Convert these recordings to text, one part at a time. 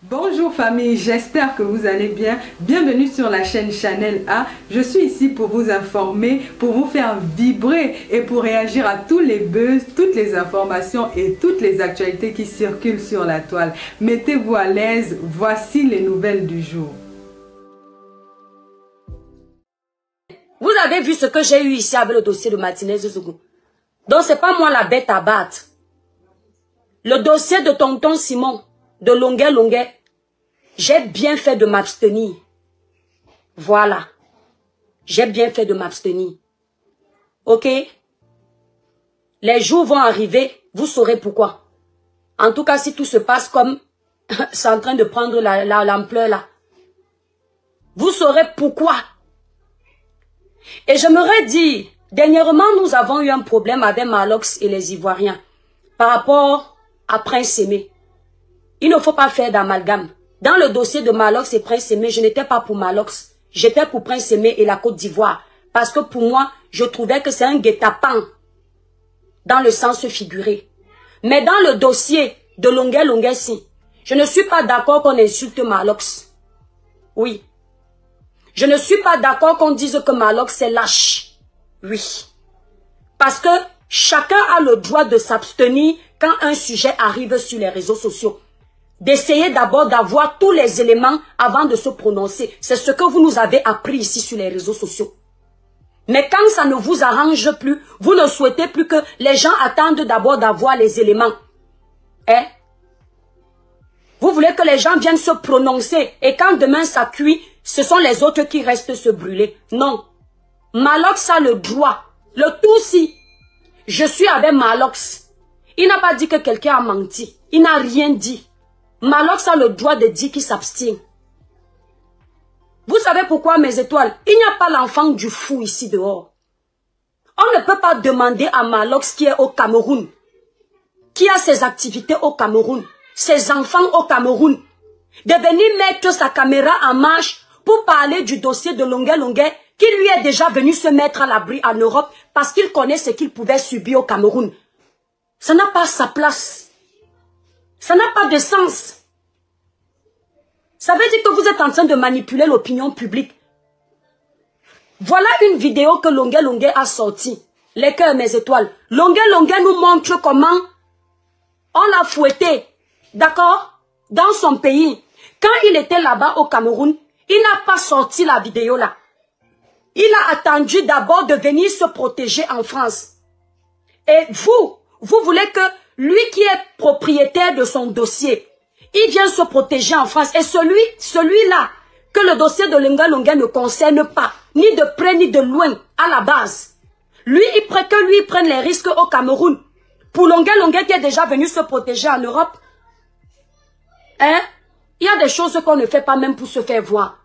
Bonjour famille, j'espère que vous allez bien. Bienvenue sur la chaîne Chanel A. Je suis ici pour vous informer, pour vous faire vibrer et pour réagir à tous les buzz, toutes les informations et toutes les actualités qui circulent sur la toile. Mettez-vous à l'aise, voici les nouvelles du jour. Vous avez vu ce que j'ai eu ici avec le dossier de Martinez Zougou. Donc c'est pas moi la bête à battre. Le dossier de tonton Simon, de Longuet, j'ai bien fait de m'abstenir. Voilà. J'ai bien fait de m'abstenir. Ok? Les jours vont arriver, vous saurez pourquoi. En tout cas, si tout se passe comme c'est en train de prendre l'ampleur là. Vous saurez pourquoi. Et j'aimerais dire, dernièrement, nous avons eu un problème avec Malox et les Ivoiriens par rapport à Prince Aimé. Il ne faut pas faire d'amalgame. Dans le dossier de Malox et Prince Aimé, je n'étais pas pour Malox. J'étais pour Prince Aimé et la Côte d'Ivoire. Parce que pour moi, je trouvais que c'est un guet-apens dans le sens figuré. Mais dans le dossier de Longuet, si, je ne suis pas d'accord qu'on insulte Malox. Oui. Je ne suis pas d'accord qu'on dise que Malox est lâche. Oui. Parce que chacun a le droit de s'abstenir quand un sujet arrive sur les réseaux sociaux. D'essayer d'abord d'avoir tous les éléments avant de se prononcer. C'est ce que vous nous avez appris ici sur les réseaux sociaux. Mais quand ça ne vous arrange plus, vous ne souhaitez plus que les gens attendent d'abord d'avoir les éléments. Hein? Vous voulez que les gens viennent se prononcer et quand demain ça cuit, ce sont les autres qui restent se brûler. Non. Malox a le droit. Le tout si. Je suis avec Malox. Il n'a pas dit que quelqu'un a menti. Il n'a rien dit. Malox a le droit de dire qu'il s'abstient. Vous savez pourquoi, mes étoiles? Il n'y a pas l'enfant du fou ici dehors. On ne peut pas demander à Malox qui est au Cameroun, qui a ses activités au Cameroun, ses enfants au Cameroun, de venir mettre sa caméra en marche pour parler du dossier de Longuet, qui lui est déjà venu se mettre à l'abri en Europe parce qu'il connaît ce qu'il pouvait subir au Cameroun. Ça n'a pas sa place. Ça n'a pas de sens. Ça veut dire que vous êtes en train de manipuler l'opinion publique. Voilà une vidéo que Longuet a sortie. Les cœurs, mes étoiles. Longuet nous montre comment on l'a fouetté. D'accord? Dans son pays. Quand il était là-bas au Cameroun, il n'a pas sorti la vidéo là. Il a attendu d'abord de venir se protéger en France. Et vous voulez que lui qui est propriétaire de son dossier, il vient se protéger en France. Et celui-là, que le dossier de Longuet ne concerne pas, ni de près ni de loin, à la base. Lui, il prenne les risques au Cameroun. Pour Longuet qui est déjà venu se protéger en Europe. Hein? Il y a des choses qu'on ne fait pas même pour se faire voir.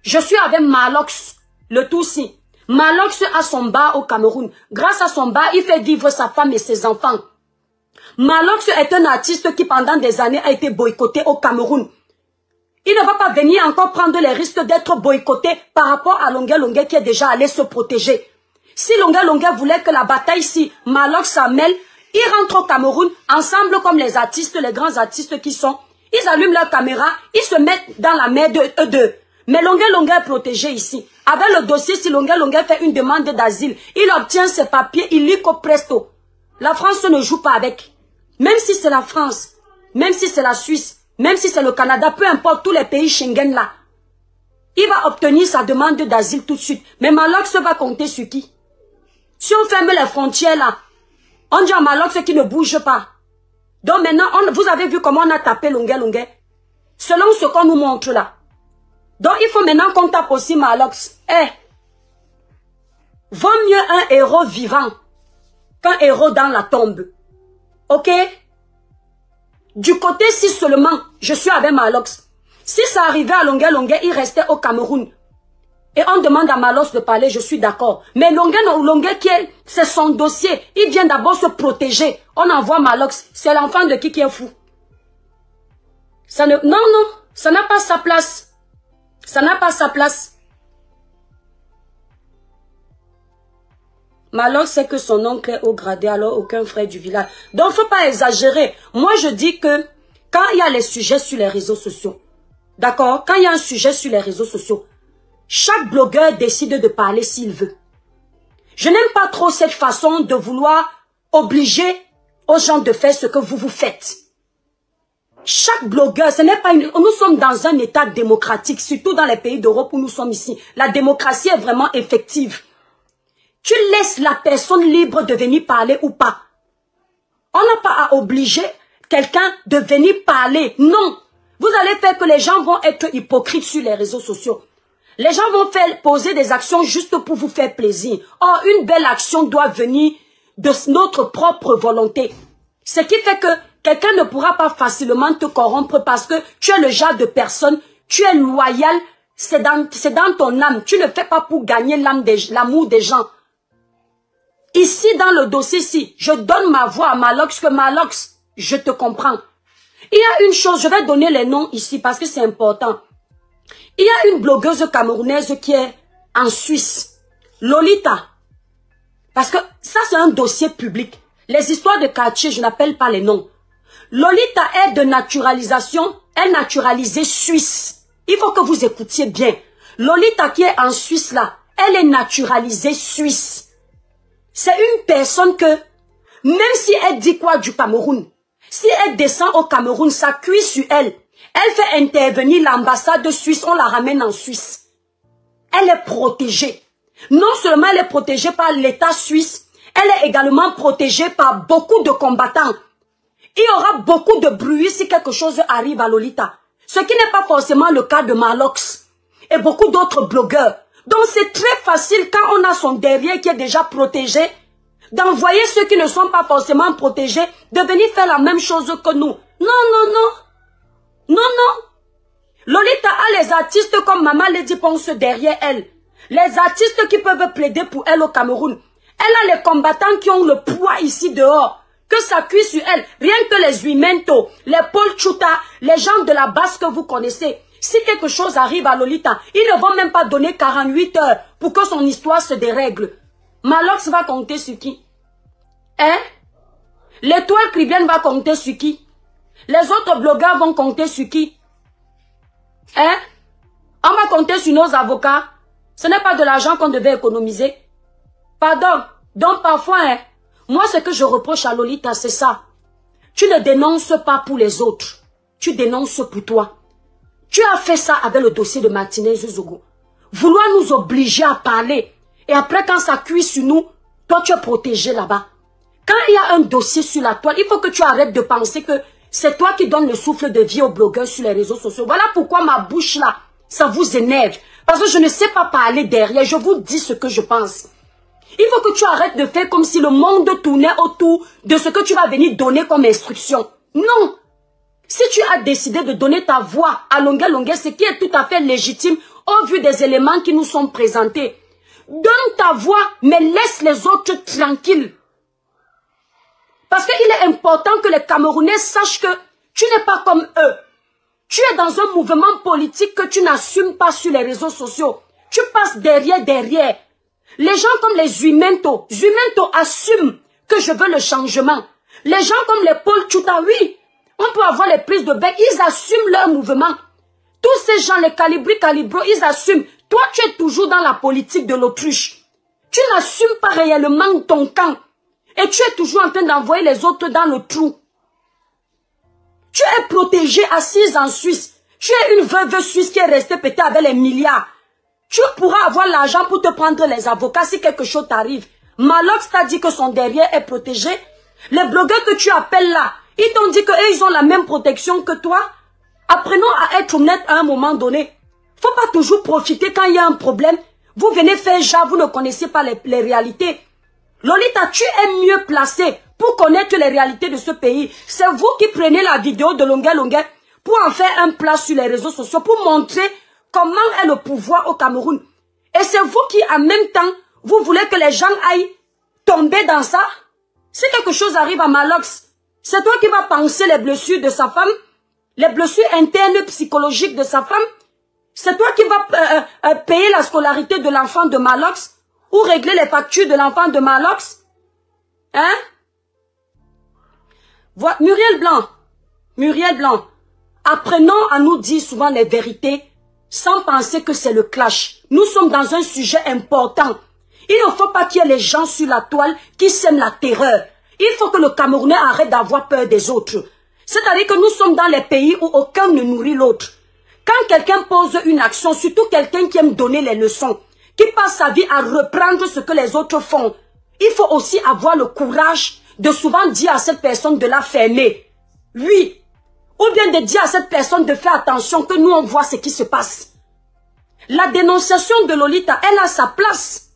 Je suis avec Malox, le Tutsi. Malox a son bar au Cameroun. Grâce à son bar, il fait vivre sa femme et ses enfants. Malox est un artiste qui pendant des années a été boycotté au Cameroun. Il ne va pas venir encore prendre les risques d'être boycotté par rapport à Longuet qui est déjà allé se protéger. Si Longuet voulait que la bataille ici, Malox s'en mêle, ils rentrent au Cameroun ensemble comme les artistes, les grands artistes qui sont. Ils allument leur caméra, ils se mettent dans la mer de eux deux. Mais Longuet est protégé ici. Avec le dossier, si Longuet fait une demande d'asile, il obtient ses papiers, il lit qu'au presto. La France ne joue pas avec. Même si c'est la France, même si c'est la Suisse, même si c'est le Canada, peu importe tous les pays Schengen là. Il va obtenir sa demande d'asile tout de suite. Mais Malox va compter sur qui? Si on ferme les frontières là, on dit à Malox qui ne bouge pas. Donc maintenant, vous avez vu comment on a tapé Longuet. Selon ce qu'on nous montre là. Donc il faut maintenant qu'on tape aussi Malox. Vaut mieux un héros vivant qu'un héros dans la tombe. Ok? Du côté si seulement, je suis avec Malox. Si ça arrivait à Longuet, il restait au Cameroun. Et on demande à Malox de parler, je suis d'accord. Mais Longuet c'est son dossier. Il vient d'abord se protéger. On envoie Malox. C'est l'enfant de qui est fou. Non, ça n'a pas sa place. Ça n'a pas sa place. Malox sait que son oncle est haut gradé, alors aucun frère du village. Donc, il ne faut pas exagérer. Moi, je dis que quand il y a les sujets sur les réseaux sociaux, d'accord, quand il y a un sujet sur les réseaux sociaux, chaque blogueur décide de parler s'il veut. Je n'aime pas trop cette façon de vouloir obliger aux gens de faire ce que vous faites. Chaque blogueur, ce n'est pas une... Nous sommes dans un état démocratique, surtout dans les pays d'Europe où nous sommes ici. La démocratie est vraiment effective. Tu laisses la personne libre de venir parler ou pas. On n'a pas à obliger quelqu'un de venir parler. Non. Vous allez faire que les gens vont être hypocrites sur les réseaux sociaux. Les gens vont poser des actions juste pour vous faire plaisir. Or, une belle action doit venir de notre propre volonté. Ce qui fait que quelqu'un ne pourra pas facilement te corrompre parce que tu es le genre de personne, tu es loyal, c'est dans ton âme. Tu ne fais pas pour gagner l'amour des gens. Ici, dans le dossier-ci, je donne ma voix à Malox, que Malox, je te comprends. Il y a une chose, je vais donner les noms ici parce que c'est important. Il y a une blogueuse camerounaise qui est en Suisse, Lolita. Parce que ça, c'est un dossier public. Les histoires de quartier, je n'appelle pas les noms. Lolita est de naturalisation, est naturalisée suisse. Il faut que vous écoutiez bien. Lolita qui est en Suisse là, elle est naturalisée suisse. C'est une personne que, même si elle dit quoi du Cameroun, si elle descend au Cameroun, ça cuit sur elle. Elle fait intervenir l'ambassade de Suisse, on la ramène en Suisse. Elle est protégée. Non seulement elle est protégée par l'État suisse, elle est également protégée par beaucoup de combattants. Il y aura beaucoup de bruit si quelque chose arrive à Lolita. Ce qui n'est pas forcément le cas de Malox et beaucoup d'autres blogueurs. Donc c'est très facile quand on a son derrière qui est déjà protégé, d'envoyer ceux qui ne sont pas forcément protégés, de venir faire la même chose que nous. Non, non, non. Non, non. Lolita a les artistes comme Maman Lady Ponce derrière elle. Les artistes qui peuvent plaider pour elle au Cameroun. Elle a les combattants qui ont le poids ici dehors. Que ça cuit sur elle. Rien que les Huimento, les Paul Chuta, les gens de la base que vous connaissez. Si quelque chose arrive à Lolita, ils ne vont même pas donner 48 heures pour que son histoire se dérègle. Malox va compter sur qui? Hein? L'étoile Cribienne va compter sur qui? Les autres blogueurs vont compter sur qui? Hein? On va compter sur nos avocats. Ce n'est pas de l'argent qu'on devait économiser. Pardon. Donc parfois, hein, moi ce que je reproche à Lolita, c'est ça. Tu ne dénonces pas pour les autres. Tu dénonces pour toi. Tu as fait ça avec le dossier de Martinez Zogo. Vouloir nous obliger à parler. Et après quand ça cuit sur nous, toi tu es protégé là-bas. Quand il y a un dossier sur la toile, il faut que tu arrêtes de penser que c'est toi qui donnes le souffle de vie aux blogueurs sur les réseaux sociaux. Voilà pourquoi ma bouche là, ça vous énerve. Parce que je ne sais pas parler derrière. Je vous dis ce que je pense. Il faut que tu arrêtes de faire comme si le monde tournait autour de ce que tu vas venir donner comme instruction. Non. Si tu as décidé de donner ta voix à longueur, ce qui est tout à fait légitime au vu des éléments qui nous sont présentés. Donne ta voix, mais laisse les autres tranquilles. Parce qu'il est important que les Camerounais sachent que tu n'es pas comme eux. Tu es dans un mouvement politique que tu n'assumes pas sur les réseaux sociaux. Tu passes derrière. Les gens comme les Huimento assument que je veux le changement. Les gens comme les Paul Chuta, oui, on peut avoir les prises de bec, ils assument leur mouvement. Tous ces gens, les Calibro, ils assument. Toi, tu es toujours dans la politique de l'autruche. Tu n'assumes pas réellement ton camp. Et tu es toujours en train d'envoyer les autres dans le trou. Tu es protégé, assise en Suisse. Tu es une veuve suisse qui est restée pétée avec les milliards. Tu pourras avoir l'argent pour te prendre les avocats si quelque chose t'arrive. Malox t'a dit que son derrière est protégé. Les blogueurs que tu appelles là, ils t'ont dit qu'eux, ils ont la même protection que toi. Apprenons à être honnête à un moment donné. Faut pas toujours profiter quand il y a un problème. Vous venez faire genre, vous ne connaissez pas les réalités. Lolita, tu es mieux placé pour connaître les réalités de ce pays. C'est vous qui prenez la vidéo de Longueur pour en faire un plat sur les réseaux sociaux, pour montrer comment est le pouvoir au Cameroun. Et c'est vous qui, en même temps, vous voulez que les gens aillent tomber dans ça. Si quelque chose arrive à Malox, c'est toi qui vas penser les blessures de sa femme, les blessures internes psychologiques de sa femme. C'est toi qui vas payer la scolarité de l'enfant de Malox ou régler les factures de l'enfant de Malox. Hein? Muriel Blanc, Muriel Blanc, apprenons à nous dire souvent les vérités sans penser que c'est le clash. Nous sommes dans un sujet important. Il ne faut pas qu'il y ait les gens sur la toile qui sèment la terreur. Il faut que le Camerounais arrête d'avoir peur des autres. C'est-à-dire que nous sommes dans les pays où aucun ne nourrit l'autre. Quand quelqu'un pose une action, surtout quelqu'un qui aime donner les leçons, qui passe sa vie à reprendre ce que les autres font, il faut aussi avoir le courage de souvent dire à cette personne de la fermer. Oui. Ou bien de dire à cette personne de faire attention que nous on voit ce qui se passe. La dénonciation de Lolita, elle a sa place.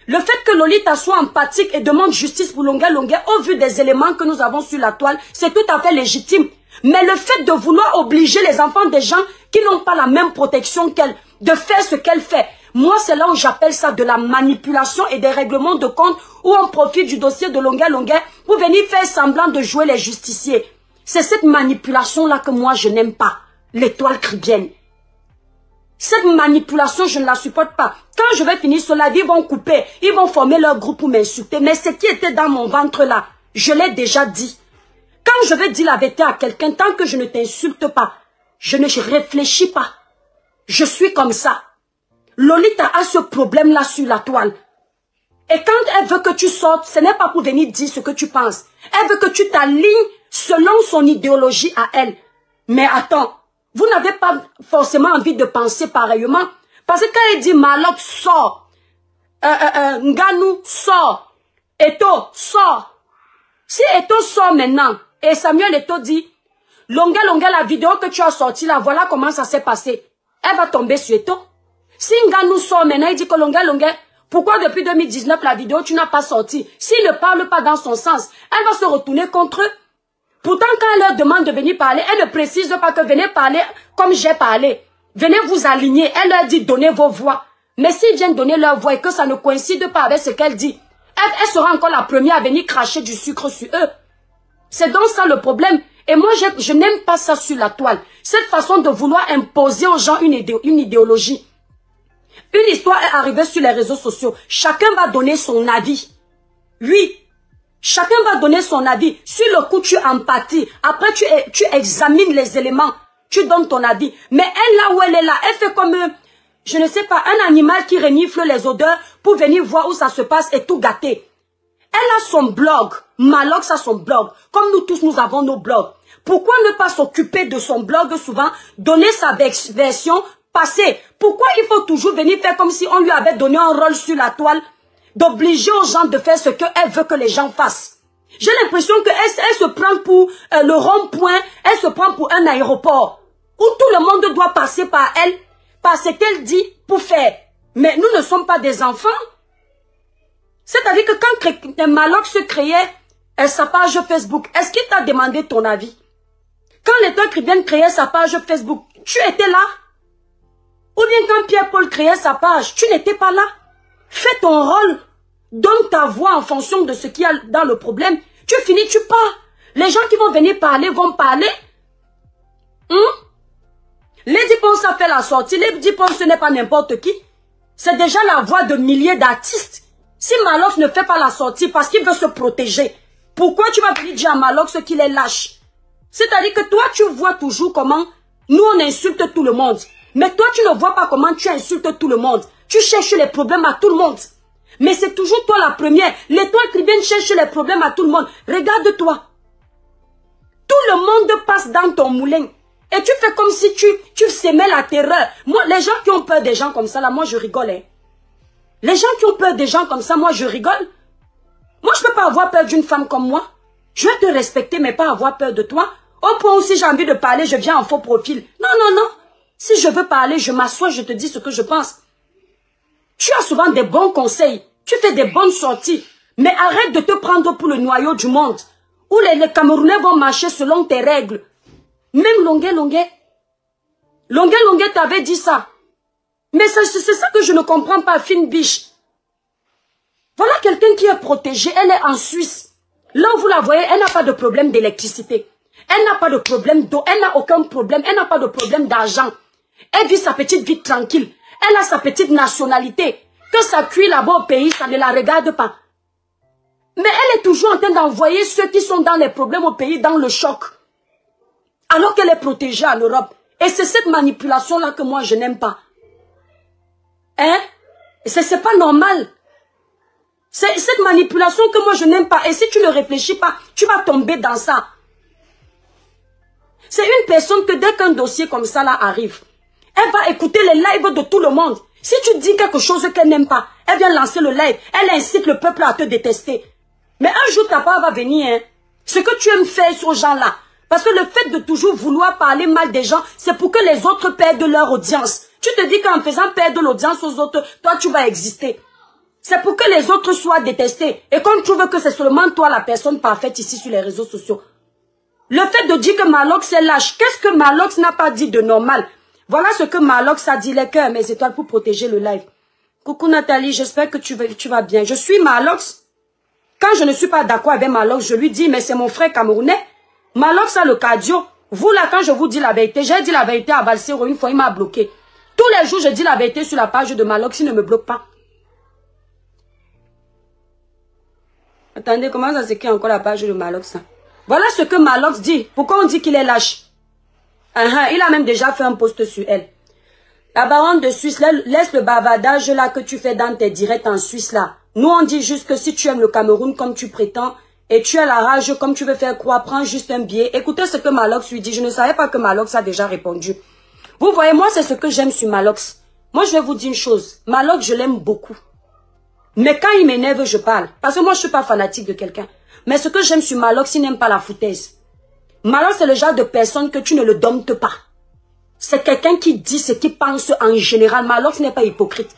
Le fait que Lolita soit empathique et demande justice pour Longué Longué au vu des éléments que nous avons sur la toile, c'est tout à fait légitime. Mais le fait de vouloir obliger les enfants des gens qui n'ont pas la même protection qu'elle, de faire ce qu'elle fait, moi c'est là où j'appelle ça de la manipulation et des règlements de compte où on profite du dossier de Longué Longué pour venir faire semblant de jouer les justiciers. C'est cette manipulation-là que moi je n'aime pas, l'étoile caribéenne. Cette manipulation, je ne la supporte pas. Quand je vais finir ce live, ils vont couper, ils vont former leur groupe pour m'insulter. Mais ce qui était dans mon ventre là, je l'ai déjà dit. Quand je vais dire la vérité à quelqu'un, tant que je ne t'insulte pas, je ne réfléchis pas. Je suis comme ça. Lolita a ce problème-là sur la toile. Et quand elle veut que tu sortes, ce n'est pas pour venir dire ce que tu penses. Elle veut que tu t'alignes selon son idéologie à elle. Mais attends. Vous n'avez pas forcément envie de penser pareillement. Parce que quand elle dit Malok sort, Nganou sort, Eto sort. Si Eto sort maintenant, et Samuel Eto dit, Longué Longué, la vidéo que tu as sortie là, voilà comment ça s'est passé. Elle va tomber sur Eto. Si Nganou sort maintenant, il dit que Longué Longué, pourquoi depuis 2019 la vidéo tu n'as pas sorti? S'il ne parle pas dans son sens, elle va se retourner contre eux. Pourtant, quand elle leur demande de venir parler, elle ne précise pas que venez parler comme j'ai parlé. Venez vous aligner. Elle leur dit donnez vos voix. Mais s'ils viennent donner leur voix et que ça ne coïncide pas avec ce qu'elle dit, elle sera encore la première à venir cracher du sucre sur eux. C'est donc ça le problème. Et moi, je n'aime pas ça sur la toile. Cette façon de vouloir imposer aux gens une idéologie. Une histoire est arrivée sur les réseaux sociaux. Chacun va donner son avis. Oui. Chacun va donner son avis. Sur le coup, tu empathies. Après, tu examines les éléments. Tu donnes ton avis. Mais elle, là où elle est là, elle fait comme, je ne sais pas, un animal qui renifle les odeurs pour venir voir où ça se passe et tout gâter. Elle a son blog. Malox a son blog. Comme nous tous, nous avons nos blogs. Pourquoi ne pas s'occuper de son blog souvent, donner sa version passée? Pourquoi il faut toujours venir faire comme si on lui avait donné un rôle sur la toile? D'obliger aux gens de faire ce qu'elle veut que les gens fassent. J'ai l'impression qu'elle se prend pour le rond-point, elle se prend pour un aéroport, où tout le monde doit passer par elle, par ce qu'elle dit pour faire. Mais nous ne sommes pas des enfants. C'est-à-dire que quand Malok se créait sa page Facebook, est-ce qu'il t'a demandé ton avis? Quand l'État caribéen créait sa page Facebook, tu étais là? Ou bien quand Pierre-Paul créait sa page, tu n'étais pas là? Fais ton rôle. Donne ta voix en fonction de ce qu'il y a dans le problème. Tu finis, tu pars. Les gens qui vont venir parler vont parler. Lady Ponce a fait la sortie. Lady Ponce, ce n'est pas n'importe qui. C'est déjà la voix de milliers d'artistes. Si Malox ne fait pas la sortie parce qu'il veut se protéger, pourquoi tu vas venir dire à Malox qu'il est lâche? C'est-à-dire que toi, tu vois toujours comment nous, on insulte tout le monde. Mais toi, tu ne vois pas comment tu insultes tout le monde. Tu cherches les problèmes à tout le monde. Mais c'est toujours toi la première. L'étoile caribéenne cherche les problèmes à tout le monde. Regarde-toi. Tout le monde passe dans ton moulin. Et tu fais comme si tu sémais la terreur. Moi, les gens qui ont peur des gens comme ça, là, moi, je rigole. Hein. Les gens qui ont peur des gens comme ça, moi, je rigole. Moi, je ne peux pas avoir peur d'une femme comme moi. Je vais te respecter, mais pas avoir peur de toi. Au point où si j'ai envie de parler, je viens en faux profil. Non, non, non. Si je veux parler, je m'assois, je te dis ce que je pense. Tu as souvent des bons conseils. Tu fais des bonnes sorties. Mais arrête de te prendre pour le noyau du monde. Où les Camerounais vont marcher selon tes règles. Même Longué t'avait dit ça. Mais c'est ça que je ne comprends pas, fine biche. Voilà quelqu'un qui est protégé. Elle est en Suisse. Là où vous la voyez, elle n'a pas de problème d'électricité. Elle n'a pas de problème d'eau. Elle n'a aucun problème. Elle n'a pas de problème d'argent. Elle vit sa petite vie tranquille. Elle a sa petite nationalité. Que ça cuit là-bas au pays, ça ne la regarde pas. Mais elle est toujours en train d'envoyer ceux qui sont dans les problèmes au pays dans le choc. Alors qu'elle est protégée en Europe. Et c'est cette manipulation-là que moi, je n'aime pas. Hein? C'est pas normal. C'est cette manipulation que moi, je n'aime pas. Et si tu ne réfléchis pas, tu vas tomber dans ça. C'est une personne que dès qu'un dossier comme ça là arrive, elle va écouter les lives de tout le monde. Si tu dis quelque chose qu'elle n'aime pas, elle vient lancer le live. Elle incite le peuple à te détester. Mais un jour, ta part va venir. Hein. Ce que tu aimes faire aux gens-là. Parce que le fait de toujours vouloir parler mal des gens, c'est pour que les autres perdent leur audience. Tu te dis qu'en faisant perdre l'audience aux autres, toi, tu vas exister. C'est pour que les autres soient détestés. Et comme tu veux que c'est seulement toi la personne parfaite ici sur les réseaux sociaux. Le fait de dire que Malox est lâche, qu'est-ce que Malox n'a pas dit de normal? Voilà ce que Malox a dit, les cœurs, mes étoiles pour protéger le live. Coucou Nathalie, j'espère que tu vas bien. Je suis Malox. Quand je ne suis pas d'accord avec Malox, je lui dis, mais c'est mon frère camerounais. Malox a le cardio. Vous là, quand je vous dis la vérité, j'ai dit la vérité à Valsero une fois, il m'a bloqué. Tous les jours, je dis la vérité sur la page de Malox, il ne me bloque pas. Attendez, comment ça s'écrit encore la page de Malox? Voilà ce que Malox dit. Pourquoi on dit qu'il est lâche? Il a même déjà fait un post sur elle. La baronne de Suisse, laisse le bavardage là que tu fais dans tes directs en Suisse là. Nous on dit juste que si tu aimes le Cameroun comme tu prétends et tu as la rage comme tu veux faire croire, prends juste un billet. Écoutez ce que Malox lui dit. Je ne savais pas que Malox a déjà répondu. Vous voyez, moi c'est ce que j'aime sur Malox. Moi je vais vous dire une chose. Malox je l'aime beaucoup. Mais quand il m'énerve je parle. Parce que moi je suis pas fanatique de quelqu'un. Mais ce que j'aime sur Malox, il n'aime pas la foutaise. Malox c'est le genre de personne que tu ne le domptes pas. C'est quelqu'un qui dit ce qu'il pense en général. Malox n'est pas hypocrite.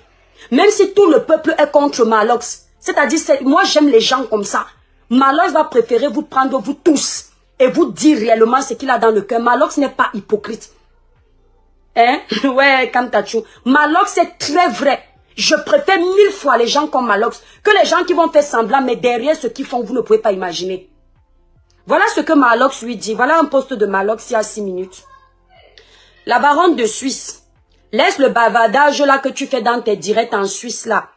Même si tout le peuple est contre Malox. C'est-à-dire, moi j'aime les gens comme ça. Malox va préférer vous prendre vous tous. Et vous dire réellement ce qu'il a dans le cœur. Malox n'est pas hypocrite. Hein? Ouais, Kamtachou. Malox c'est très vrai. Je préfère 1000 fois les gens comme Malox que les gens qui vont faire semblant, mais derrière ce qu'ils font, vous ne pouvez pas imaginer. Voilà ce que Malox lui dit. Voilà un post de Malox il y a 6 minutes. La baronne de Suisse, laisse le bavardage là que tu fais dans tes directs en Suisse là.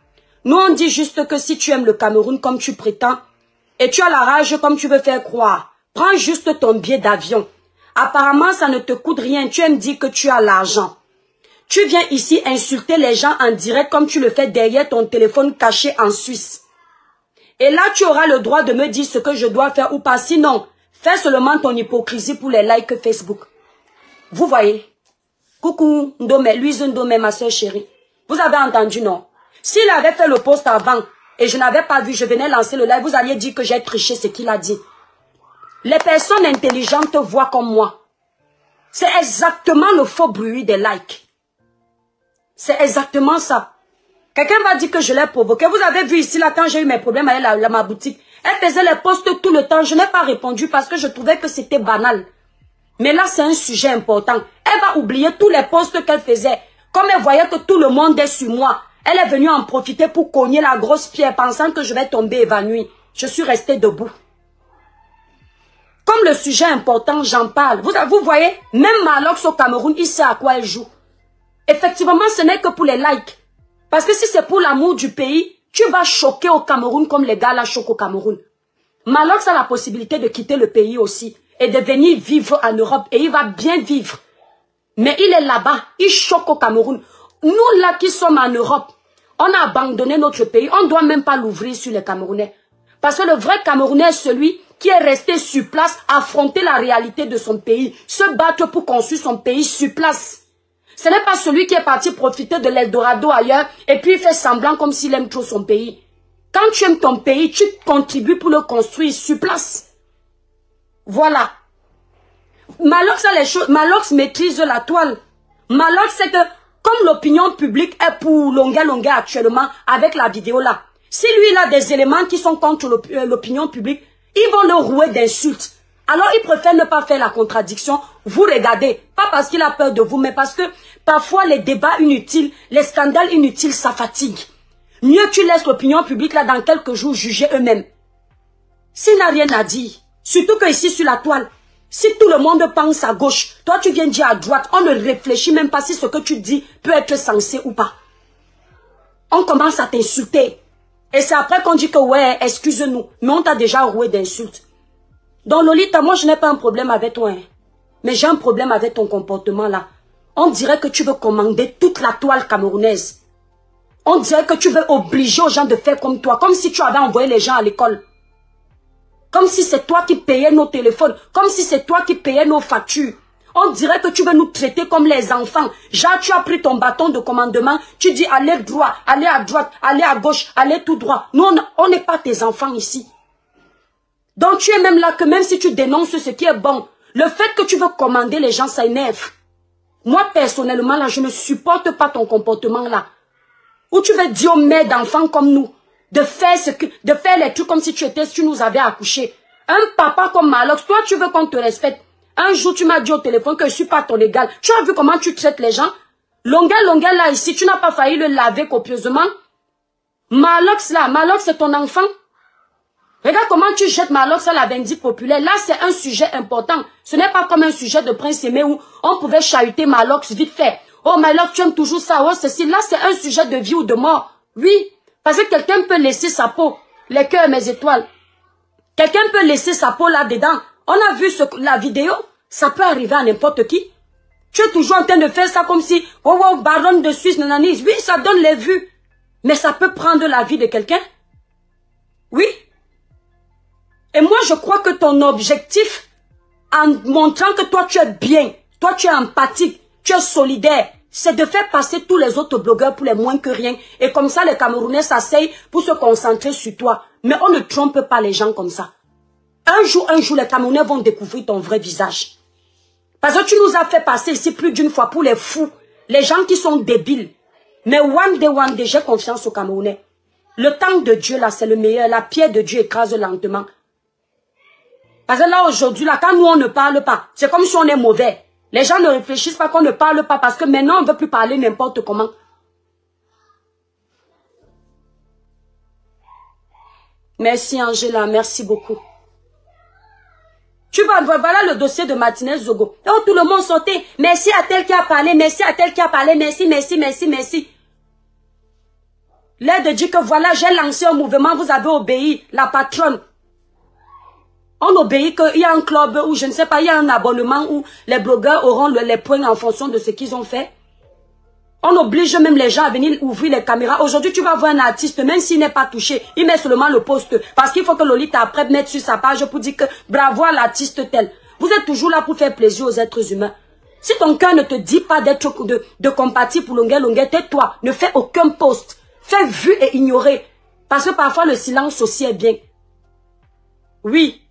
Nous on dit juste que si tu aimes le Cameroun comme tu prétends, et tu as la rage comme tu veux faire croire, prends juste ton billet d'avion. Apparemment ça ne te coûte rien, tu aimes dire que tu as l'argent. Tu viens ici insulter les gens en direct comme tu le fais derrière ton téléphone caché en Suisse. Et là, tu auras le droit de me dire ce que je dois faire ou pas. Sinon, fais seulement ton hypocrisie pour les likes Facebook. Vous voyez? Coucou, Ndome, Louise Ndome, ma soeur chérie. Vous avez entendu, non? S'il avait fait le post avant et je n'avais pas vu, je venais lancer le live, vous alliez dire que j'ai triché ce qu'il a dit. Les personnes intelligentes voient comme moi. C'est exactement le faux bruit des likes. C'est exactement ça. Quelqu'un va dire que je l'ai provoqué. Vous avez vu ici, là, quand j'ai eu mes problèmes avec ma boutique, elle faisait les posts tout le temps. Je n'ai pas répondu parce que je trouvais que c'était banal. Mais là, c'est un sujet important. Elle va oublier tous les posts qu'elle faisait. Comme elle voyait que tout le monde est sur moi, elle est venue en profiter pour cogner la grosse pierre pensant que je vais tomber évanouie. Je suis restée debout. Comme le sujet est important, j'en parle. Vous voyez, même Malox au Cameroun, il sait à quoi elle joue. Effectivement, ce n'est que pour les likes. Parce que si c'est pour l'amour du pays, tu vas choquer au Cameroun comme les gars là choquent au Cameroun. Malox a la possibilité de quitter le pays aussi et de venir vivre en Europe et il va bien vivre. Mais il est là-bas, il choque au Cameroun. Nous là qui sommes en Europe, on a abandonné notre pays, on ne doit même pas l'ouvrir sur les Camerounais. Parce que le vrai Camerounais est celui qui est resté sur place, affronter la réalité de son pays, se battre pour construire son pays sur place. Ce n'est pas celui qui est parti profiter de l'Eldorado ailleurs et puis il fait semblant comme s'il aime trop son pays. Quand tu aimes ton pays, tu contribues pour le construire sur place. Voilà. Malox a les choses, Malox maîtrise la toile. Malox c'est que comme l'opinion publique est pour Longa actuellement avec la vidéo là, si lui il a des éléments qui sont contre l'opinion publique, ils vont le rouer d'insultes. Alors il préfère ne pas faire la contradiction. Vous regardez, pas parce qu'il a peur de vous, mais parce que parfois les débats inutiles, les scandales inutiles, ça fatigue. Mieux tu laisses l'opinion publique là dans quelques jours juger eux-mêmes. S'il n'a rien à dire, surtout que ici sur la toile, si tout le monde pense à gauche, toi tu viens dire à droite, on ne réfléchit même pas si ce que tu dis peut être censé ou pas. On commence à t'insulter. Et c'est après qu'on dit que ouais, excuse-nous, mais on t'a déjà roué d'insultes. Donc Lolita, moi je n'ai pas un problème avec toi. Hein. Mais j'ai un problème avec ton comportement là. On dirait que tu veux commander toute la toile camerounaise. On dirait que tu veux obliger aux gens de faire comme toi. Comme si tu avais envoyé les gens à l'école. Comme si c'est toi qui payais nos téléphones. Comme si c'est toi qui payais nos factures. On dirait que tu veux nous traiter comme les enfants. Genre, tu as pris ton bâton de commandement. Tu dis allez droit, allez à droite, allez à gauche, allez tout droit. Nous, on n'est pas tes enfants ici. Donc tu es même là que même si tu dénonces ce qui est bon, le fait que tu veux commander les gens, ça énerve. Moi, personnellement, là, je ne supporte pas ton comportement là. Où tu veux dire aux mères d'enfants comme nous, de faire les trucs comme si tu nous avais accouchés. Un papa comme Malox, toi, tu veux qu'on te respecte. Un jour, tu m'as dit au téléphone que je ne suis pas ton égal. Tu as vu comment tu traites les gens? Longueur, là, ici, tu n'as pas failli le laver copieusement. Malox, là, Malox, c'est ton enfant. Regarde comment tu jettes Malox à la vindicte populaire. Là, c'est un sujet important. Ce n'est pas comme un sujet de Prince Aimé où on pouvait chahuter Malox vite fait. Oh, Malox, tu aimes toujours ça. Oh, ceci. Là, c'est un sujet de vie ou de mort. Oui, parce que quelqu'un peut laisser sa peau. Les cœurs, mes étoiles. Quelqu'un peut laisser sa peau là-dedans. On a vu la vidéo. Ça peut arriver à n'importe qui. Tu es toujours en train de faire ça comme si, oh, baronne de Suisse, nanani. Oui, ça donne les vues. Mais ça peut prendre la vie de quelqu'un. Oui. Et moi, je crois que ton objectif, en montrant que toi, tu es bien, toi, tu es empathique, tu es solidaire, c'est de faire passer tous les autres blogueurs pour les moins que rien. Et comme ça, les Camerounais s'asseyent pour se concentrer sur toi. Mais on ne trompe pas les gens comme ça. Un jour, les Camerounais vont découvrir ton vrai visage. Parce que tu nous as fait passer ici plus d'une fois pour les fous, les gens qui sont débiles. Mais one day, j'ai confiance aux Camerounais. Le temps de Dieu, là, c'est le meilleur. La pierre de Dieu écrase lentement. Parce que là, aujourd'hui, là, quand nous, on ne parle pas, c'est comme si on est mauvais. Les gens ne réfléchissent pas qu'on ne parle pas parce que maintenant, on ne veut plus parler n'importe comment. Merci, Angela. Merci beaucoup. Tu vois, voilà le dossier de Martinez Zogo. Oh, tout le monde sortait. Merci à tel qui a parlé. Merci à tel qui a parlé. Merci, merci, merci, merci. L'air de dire que voilà, j'ai lancé un mouvement. Vous avez obéi. La patronne. On obéit qu'il y a un club où, je ne sais pas, il y a un abonnement où les blogueurs auront les points en fonction de ce qu'ils ont fait. On oblige même les gens à venir ouvrir les caméras. Aujourd'hui, tu vas voir un artiste, même s'il n'est pas touché, il met seulement le post. Parce qu'il faut que Lolita après mette sur sa page pour dire que bravo à l'artiste tel. Vous êtes toujours là pour faire plaisir aux êtres humains. Si ton cœur ne te dit pas d'être de compatir pour Longueur, tais-toi. Ne fais aucun post. Fais vu et ignorer. Parce que parfois le silence aussi est bien. Oui.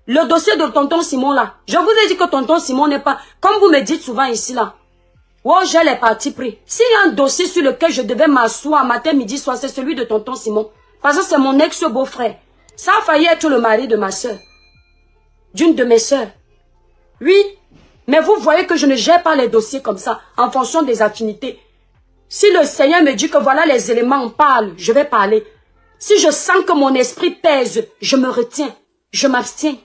Le dossier de tonton Simon là, je vous ai dit que tonton Simon n'est pas, comme vous me dites souvent ici là, oh j'ai les partis pris. S'il y a un dossier sur lequel je devais m'asseoir matin, midi, soir, c'est celui de tonton Simon. Parce que c'est mon ex-beau-frère. Ça a failli être le mari de ma soeur. D'une de mes soeurs. Oui, mais vous voyez que je ne gère pas les dossiers comme ça, en fonction des affinités. Si le Seigneur me dit que voilà les éléments, on parle, je vais parler. Si je sens que mon esprit pèse, je me retiens, je m'abstiens.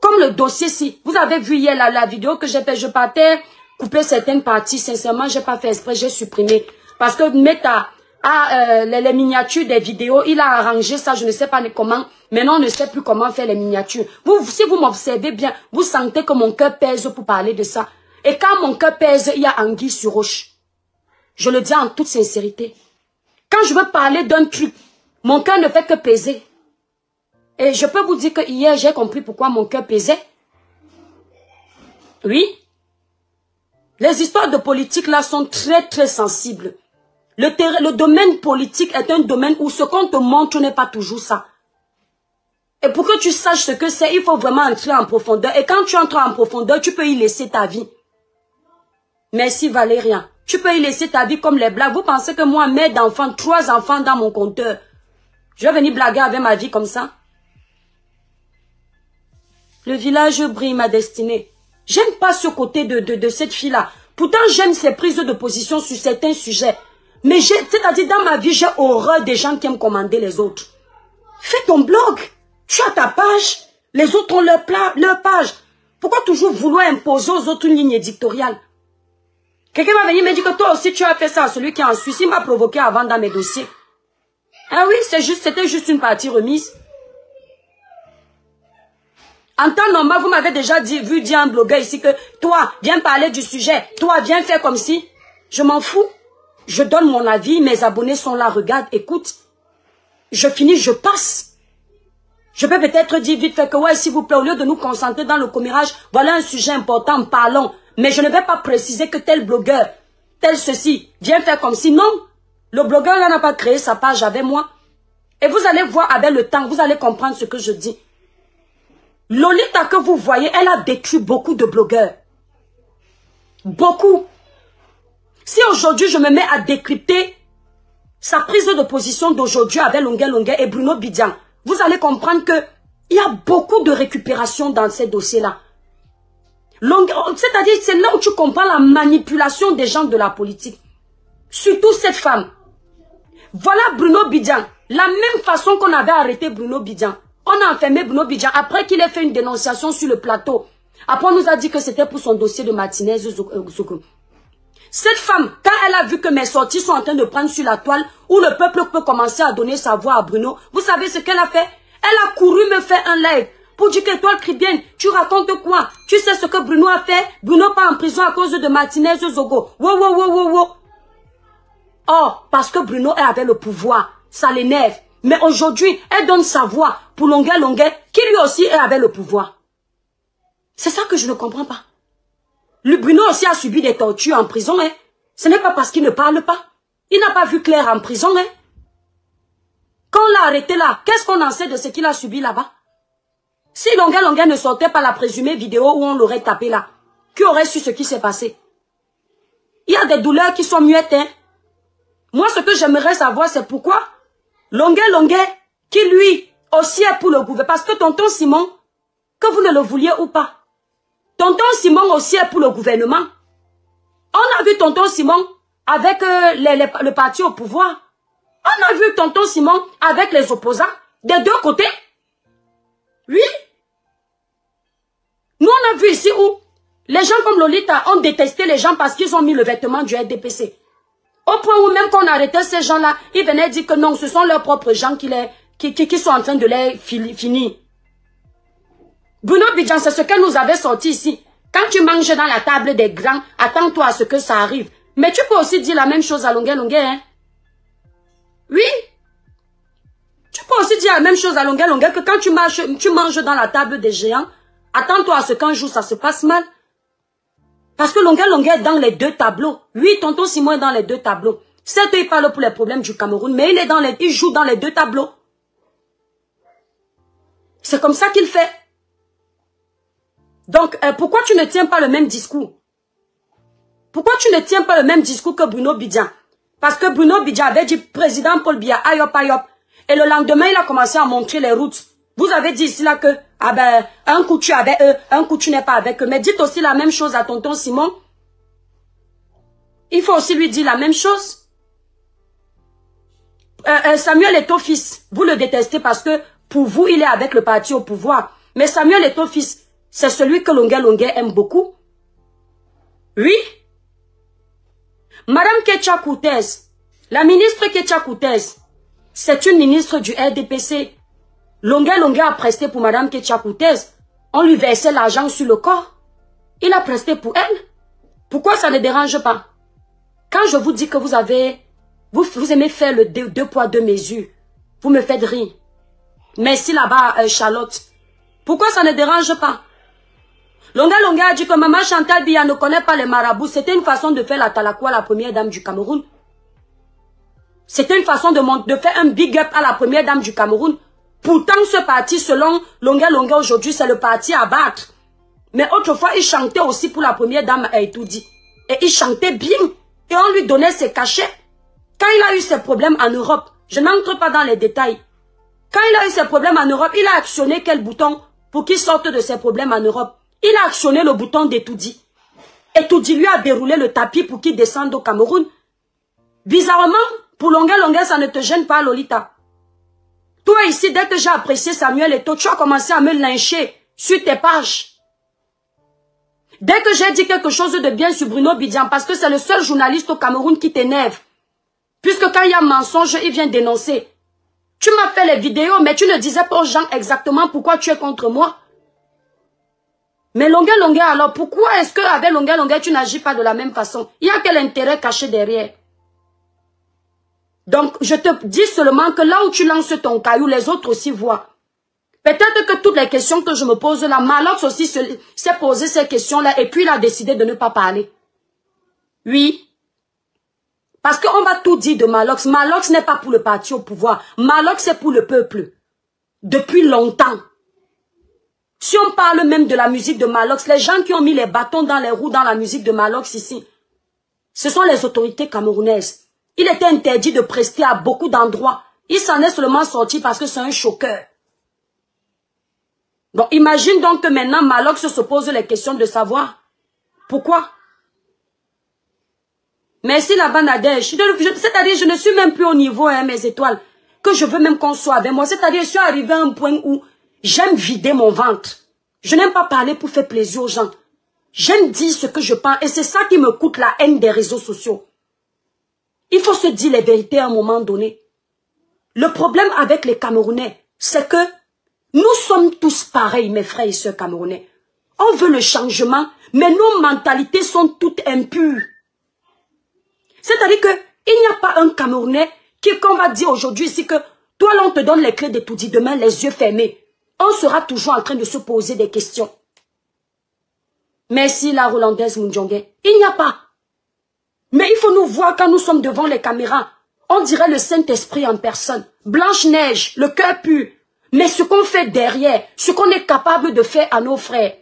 Comme le dossier-ci, vous avez vu hier la vidéo que j'ai fait, je partais couper certaines parties, sincèrement, j'ai pas fait exprès, j'ai supprimé. Parce que mettre les miniatures des vidéos, il a arrangé ça, je ne sais pas comment, maintenant on ne sait plus comment faire les miniatures. Si vous m'observez bien, vous sentez que mon cœur pèse pour parler de ça. Et quand mon cœur pèse, il y a anguille sur roche. Je le dis en toute sincérité. Quand je veux parler d'un truc, mon cœur ne fait que peser. Et je peux vous dire que hier, j'ai compris pourquoi mon cœur pesait. Oui. Les histoires de politique là sont très très sensibles. Le domaine politique est un domaine où ce qu'on te montre n'est pas toujours ça. Et pour que tu saches ce que c'est, il faut vraiment entrer en profondeur. Et quand tu entres en profondeur, tu peux y laisser ta vie. Merci Valérien. Tu peux y laisser ta vie comme les blagues. Vous pensez que moi, mère d'enfants, 3 enfants dans mon compteur, je vais venir blaguer avec ma vie comme ça? Le village brille ma destinée. J'aime pas ce côté de cette fille-là. Pourtant, j'aime ses prises de position sur certains sujets. Mais c'est-à-dire, dans ma vie, j'ai horreur des gens qui aiment commander les autres. Fais ton blog. Tu as ta page. Les autres ont leur page. Pourquoi toujours vouloir imposer aux autres une ligne éditoriale? Quelqu'un va venir me dire que toi aussi, tu as fait ça à celui qui est en Suisse. Il m'a provoqué avant dans mes dossiers. Ah oui, c'était juste une partie remise. En temps normal, vous m'avez déjà vu dire à un blogueur ici que toi, viens parler du sujet. Toi, viens faire comme si. Je m'en fous. Je donne mon avis. Mes abonnés sont là. Regarde, écoute. Je finis, je passe. Je peux peut-être dire vite fait que ouais, s'il vous plaît, au lieu de nous concentrer dans le commérage, voilà un sujet important, parlons. Mais je ne vais pas préciser que tel blogueur, tel ceci, viens faire comme si. Non. Le blogueur là n'a pas créé sa page avec moi. Et vous allez voir avec le temps, vous allez comprendre ce que je dis. Lolita que vous voyez, elle a détruit beaucoup de blogueurs. Beaucoup. Si aujourd'hui je me mets à décrypter sa prise de position d'aujourd'hui avec Longuet et Bruno Bidjan, vous allez comprendre que il y a beaucoup de récupération dans ces dossiers-là. C'est-à-dire, c'est là où tu comprends la manipulation des gens de la politique. Surtout cette femme. Voilà Bruno Bidjan. La même façon qu'on avait arrêté Bruno Bidjan. On a enfermé Bruno Bidjan après qu'il ait fait une dénonciation sur le plateau. Après, on nous a dit que c'était pour son dossier de Martinez Zogo. Cette femme, quand elle a vu que mes sorties sont en train de prendre sur la toile, où le peuple peut commencer à donner sa voix à Bruno, vous savez ce qu'elle a fait? Elle a couru me faire un live pour dire que toi, Cribienne, tu racontes quoi? Tu sais ce que Bruno a fait? Bruno part en prison à cause de Martinez Zogo. Wow. Oh, parce que Bruno avait le pouvoir. Ça l'énerve. Mais aujourd'hui, elle donne sa voix pour Longuet, qui lui aussi avait le pouvoir. C'est ça que je ne comprends pas. Le Bruno aussi a subi des tortures en prison. Hein. Ce n'est pas parce qu'il ne parle pas. Il n'a pas vu clair en prison. Hein. Quand on l'a arrêté là, qu'est-ce qu'on en sait de ce qu'il a subi là-bas? Si Longuet ne sortait pas la présumée vidéo où on l'aurait tapé là, qui aurait su ce qui s'est passé? Il y a des douleurs qui sont muettes. Hein. Moi, ce que j'aimerais savoir, c'est pourquoi Longuet, qui lui aussi est pour le gouvernement. Parce que tonton Simon, que vous ne le vouliez ou pas, tonton Simon aussi est pour le gouvernement. On a vu tonton Simon avec le parti au pouvoir. On a vu tonton Simon avec les opposants, des deux côtés. Oui. Nous, on a vu ici où les gens comme Lolita ont détesté les gens parce qu'ils ont mis le vêtement du RDPC. Au point où même quand on arrêtait ces gens-là, ils venaient dire que non, ce sont leurs propres gens qui sont en train de les finir. Bruno Bidjan, c'est ce qu'elle nous avait sorti ici. Quand tu manges dans la table des grands, attends-toi à ce que ça arrive. Mais tu peux aussi dire la même chose à Longuet, hein? Oui. Tu peux aussi dire la même chose à Longuet, que quand tu manges dans la table des géants, attends-toi à ce qu'un jour ça se passe mal. Parce que Longuet est dans les deux tableaux. Oui, tonton Simon est dans les deux tableaux. Certes, il parle pour les problèmes du Cameroun, mais il joue dans les deux tableaux. C'est comme ça qu'il fait. Donc, pourquoi tu ne tiens pas le même discours? Pourquoi tu ne tiens pas le même discours que Bruno Bidjan? Parce que Bruno Bidjan avait dit président Paul Biya, ayop. Et le lendemain, il a commencé à montrer les routes. Vous avez dit ici là que, ah ben, un coup tu es avec eux, un coup tu n'es pas avec eux. Mais dites aussi la même chose à tonton Simon. Il faut aussi lui dire la même chose. Samuel Eto'o-Fils, vous le détestez parce que pour vous, il est avec le parti au pouvoir. Mais Samuel Eto'o-Fils, c'est celui que Longuet aime beaucoup. Oui. Madame Ketia Koutez, la ministre Ketia Koutez, c'est une ministre du RDPC. Longuet a presté pour Madame Ketia Koutez. On lui versait l'argent sur le corps. Il a presté pour elle. Pourquoi ça ne dérange pas? Quand je vous dis que vous aimez faire le deux poids, deux mesures, vous me faites rire. Merci là-bas, Charlotte. Pourquoi ça ne dérange pas? Longuet a dit que Maman Chantal Biya ne connaît pas les marabouts. C'était une façon de faire la Talakwa, la première dame du Cameroun. C'était une façon de faire un big up à la première dame du Cameroun. Pourtant, ce parti, selon Longuet aujourd'hui, c'est le parti à battre. Mais autrefois, il chantait aussi pour la première dame à Etoudi. Et il chantait bien. Et on lui donnait ses cachets. Quand il a eu ses problèmes en Europe, je n'entre pas dans les détails. Quand il a eu ses problèmes en Europe, il a actionné quel bouton pour qu'il sorte de ses problèmes en Europe? Il a actionné le bouton d'Etoudi. Etoudi lui a déroulé le tapis pour qu'il descende au Cameroun. Bizarrement, pour Longuet, ça ne te gêne pas, Lolita. Toi ici, dès que j'ai apprécié Samuel Eto'o, tu as commencé à me lyncher sur tes pages. Dès que j'ai dit quelque chose de bien sur Bruno Bidjan, parce que c'est le seul journaliste au Cameroun qui t'énerve. Puisque quand il y a mensonge, il vient dénoncer. Tu m'as fait les vidéos, mais tu ne disais pas aux gens exactement pourquoi tu es contre moi. Mais Longuet, alors pourquoi est-ce qu'avec Longuet, tu n'agis pas de la même façon? Il y a quel intérêt caché derrière? Donc, je te dis seulement que là où tu lances ton caillou, les autres aussi voient. Peut-être que toutes les questions que je me pose là, Malox aussi s'est posé ces questions-là et puis il a décidé de ne pas parler. Oui. Parce qu'on va tout dire de Malox. Malox n'est pas pour le parti au pouvoir. Malox c'est pour le peuple. Depuis longtemps. Si on parle même de la musique de Malox, les gens qui ont mis les bâtons dans les roues dans la musique de Malox ici, ce sont les autorités camerounaises. Il était interdit de prester à beaucoup d'endroits. Il s'en est seulement sorti parce que c'est un choqueur. Donc imagine donc que maintenant Malox se pose les questions de savoir pourquoi. Merci la Banadèche. C'est-à-dire je ne suis même plus au niveau, hein, mes étoiles, que je veux même qu'on soit avec moi. C'est-à-dire je suis arrivé à un point où j'aime vider mon ventre. Je n'aime pas parler pour faire plaisir aux gens. J'aime dire ce que je pense et c'est ça qui me coûte la haine des réseaux sociaux. Il faut se dire les vérités à un moment donné. Le problème avec les Camerounais, c'est que nous sommes tous pareils, mes frères et sœurs camerounais. On veut le changement, mais nos mentalités sont toutes impures. C'est-à-dire qu'il n'y a pas un Camerounais qu'on va dire aujourd'hui ici que toi là on te donne les clés de tout dit, demain les yeux fermés. On sera toujours en train de se poser des questions. Merci la Rolandaise Mundjongue. Il n'y a pas. Mais il faut nous voir quand nous sommes devant les caméras. On dirait le Saint-Esprit en personne. Blanche-Neige, le cœur pur. Mais ce qu'on fait derrière, ce qu'on est capable de faire à nos frères.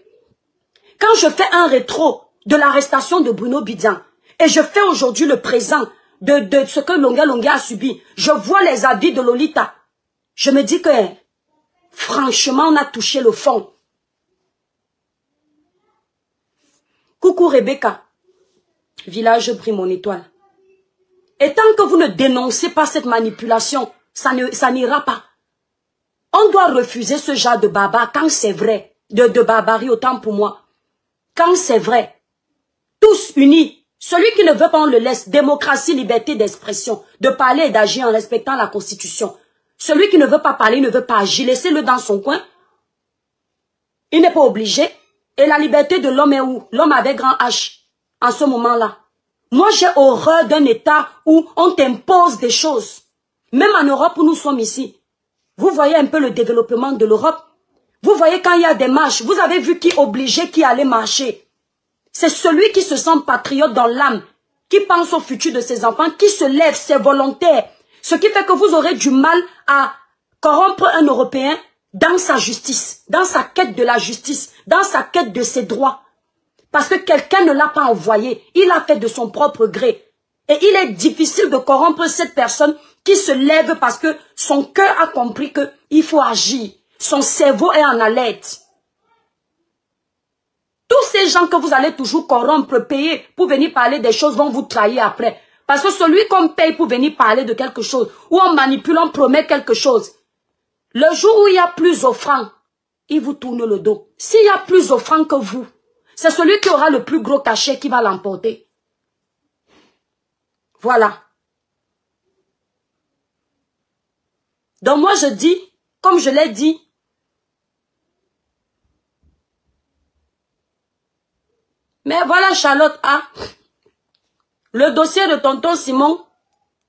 Quand je fais un rétro de l'arrestation de Bruno Bidian, et je fais aujourd'hui le présent de ce que Longuet a subi, je vois les habits de Lolita. Je me dis que, franchement, on a touché le fond. Coucou Rebecca. Village brille mon étoile. Et tant que vous ne dénoncez pas cette manipulation, ça n'ira pas. On doit refuser ce genre de baba quand c'est vrai. De barbarie, autant pour moi. Quand c'est vrai. Tous unis. Celui qui ne veut pas, on le laisse. Démocratie, liberté d'expression. De parler et d'agir en respectant la Constitution. Celui qui ne veut pas parler, il ne veut pas agir. Laissez-le dans son coin. Il n'est pas obligé. Et la liberté de l'homme est où? L'homme avec grand H. En ce moment-là. Moi, j'ai horreur d'un État où on t'impose des choses. Même en Europe où nous sommes ici. Vous voyez un peu le développement de l'Europe. Vous voyez quand il y a des marches, vous avez vu qui obligeait qui allait marcher. C'est celui qui se sent patriote dans l'âme, qui pense au futur de ses enfants, qui se lève, c'est volontaire. Ce qui fait que vous aurez du mal à corrompre un Européen dans sa justice, dans sa quête de la justice, dans sa quête de ses droits. Parce que quelqu'un ne l'a pas envoyé, il a fait de son propre gré. Et il est difficile de corrompre cette personne qui se lève parce que son cœur a compris qu'il faut agir. Son cerveau est en alerte. Tous ces gens que vous allez toujours corrompre, payer pour venir parler des choses vont vous trahir après. Parce que celui qu'on paye pour venir parler de quelque chose, ou on manipule, on promet quelque chose, le jour où il y a plus offrant, il vous tourne le dos. S'il y a plus offrant que vous, c'est celui qui aura le plus gros cachet qui va l'emporter. Voilà. Donc moi je dis, comme je l'ai dit, mais voilà Charlotte, ah, le dossier de tonton Simon,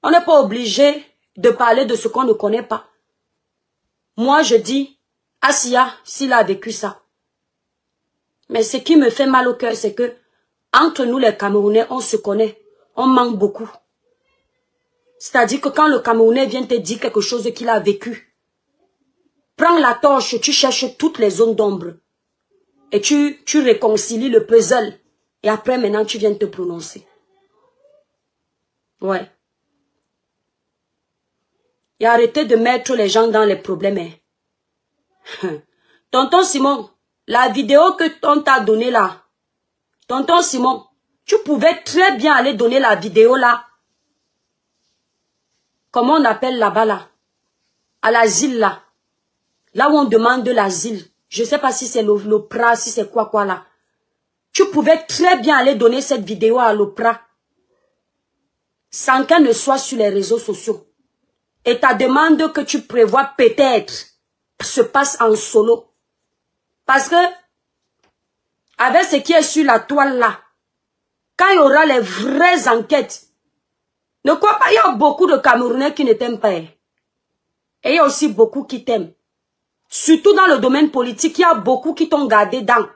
on n'est pas obligé de parler de ce qu'on ne connaît pas. Moi je dis, Assia, s'il a vécu ça. Mais ce qui me fait mal au cœur, c'est que entre nous les Camerounais, on se connaît, on manque beaucoup. C'est-à-dire que quand le Camerounais vient te dire quelque chose qu'il a vécu, prends la torche, tu cherches toutes les zones d'ombre. Et tu réconcilies le puzzle. Et après, maintenant, tu viens te prononcer. Ouais. Et arrêtez de mettre les gens dans les problèmes. Hein. Tonton Simon, la vidéo que on t'a donnée là, tonton Simon, tu pouvais très bien aller donner la vidéo là. Comment on appelle là-bas là? À l'asile là. Là où on demande de l'asile. Je ne sais pas si c'est l'OPRA, si c'est quoi là. Tu pouvais très bien aller donner cette vidéo à l'OPRA. Sans qu'elle ne soit sur les réseaux sociaux. Et ta demande que tu prévois peut-être se passe en solo. Parce que avec ce qui est sur la toile là, quand il y aura les vraies enquêtes, ne crois pas, il y a beaucoup de Camerounais qui ne t'aiment pas. Et il y a aussi beaucoup qui t'aiment. Surtout dans le domaine politique, il y a beaucoup qui t'ont gardé dans.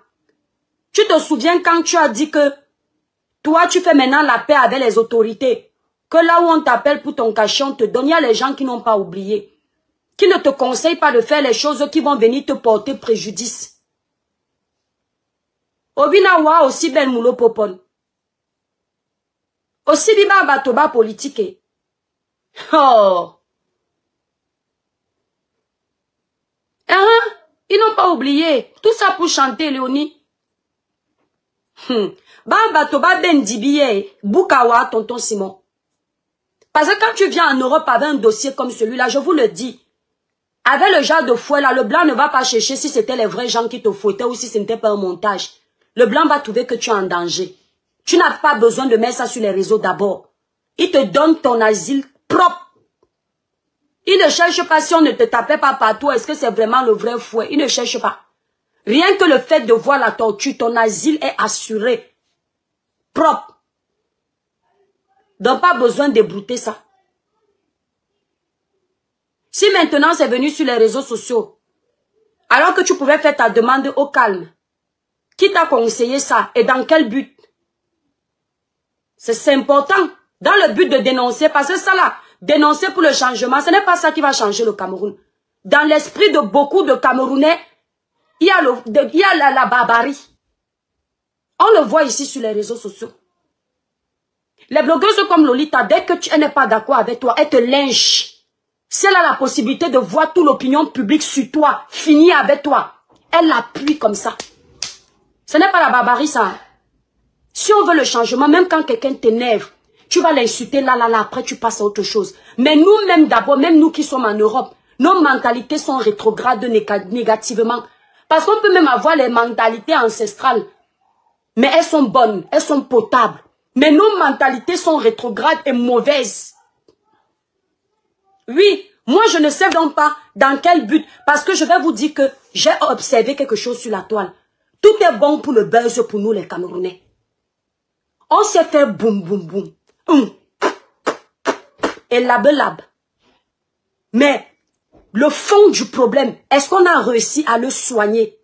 Tu te souviens quand tu as dit que toi, tu fais maintenant la paix avec les autorités, que là où on t'appelle pour ton cachet, on te donne, il y a les gens qui n'ont pas oublié, qui ne te conseillent pas de faire les choses qui vont venir te porter préjudice. Obinawa aussi ben moulo popon. Aussi biba batoba politique. Oh. Ils n'ont pas oublié. Tout ça pour chanter, Léonie. Baba toba ben dibiye. Bukawa, tonton Simon. Parce que quand tu viens en Europe avec un dossier comme celui-là, je vous le dis, avec le genre de fouet là, le blanc ne va pas chercher si c'était les vrais gens qui te fouettaient ou si ce n'était pas un montage. Le blanc va trouver que tu es en danger. Tu n'as pas besoin de mettre ça sur les réseaux d'abord. Il te donne ton asile propre. Il ne cherche pas si on ne te tapait pas partout. Est-ce que c'est vraiment le vrai fouet? Il ne cherche pas. Rien que le fait de voir la torture, ton asile est assuré. Propre. Donc pas besoin d'ébrouter ça. Si maintenant c'est venu sur les réseaux sociaux, alors que tu pouvais faire ta demande au calme, qui t'a conseillé ça et dans quel but? C'est important. Dans le but de dénoncer, parce que ça là, dénoncer pour le changement, ce n'est pas ça qui va changer le Cameroun. Dans l'esprit de beaucoup de Camerounais, il y a la barbarie. On le voit ici sur les réseaux sociaux. Les blogueuses comme Lolita, dès que elle n'est pas d'accord avec toi, elle te lynche. Si elle a la possibilité de voir toute l'opinion publique sur toi, finir avec toi, elle l'appuie comme ça. Ce n'est pas la barbarie ça. Si on veut le changement, même quand quelqu'un t'énerve, tu vas l'insulter là, après tu passes à autre chose. Mais nous-mêmes d'abord, même nous qui sommes en Europe, nos mentalités sont rétrogrades négativement. Parce qu'on peut même avoir les mentalités ancestrales. Mais elles sont bonnes, elles sont potables. Mais nos mentalités sont rétrogrades et mauvaises. Oui, moi je ne sais donc pas dans quel but. Parce que je vais vous dire que j'ai observé quelque chose sur la toile. Tout est bon pour le buzz pour nous les Camerounais. On s'est fait boum boum boum. Et lab. Mais le fond du problème, est-ce qu'on a réussi à le soigner?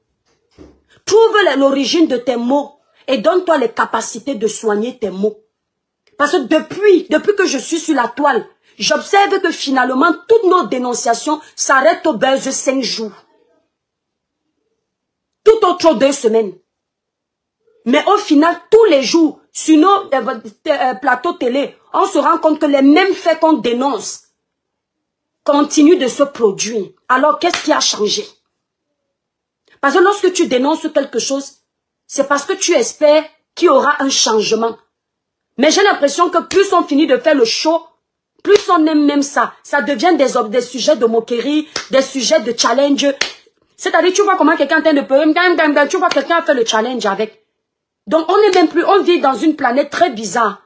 Trouve l'origine de tes mots et donne-toi les capacités de soigner tes mots. Parce que depuis que je suis sur la toile, j'observe que finalement, toutes nos dénonciations s'arrêtent au buzz de 5 jours. Tout autre 2 semaines. Mais au final, tous les jours, sur nos plateaux télé, on se rend compte que les mêmes faits qu'on dénonce continuent de se produire. Alors, qu'est-ce qui a changé? Parce que lorsque tu dénonces quelque chose, c'est parce que tu espères qu'il y aura un changement. Mais j'ai l'impression que plus on finit de faire le show, plus on aime même ça. Ça devient des sujets de moquerie, des sujets de challenge. C'est-à-dire, tu vois comment quelqu'un est en train de pleurer, tu vois quelqu'un a fait le challenge avec. Donc, on n'est même plus, on vit dans une planète très bizarre.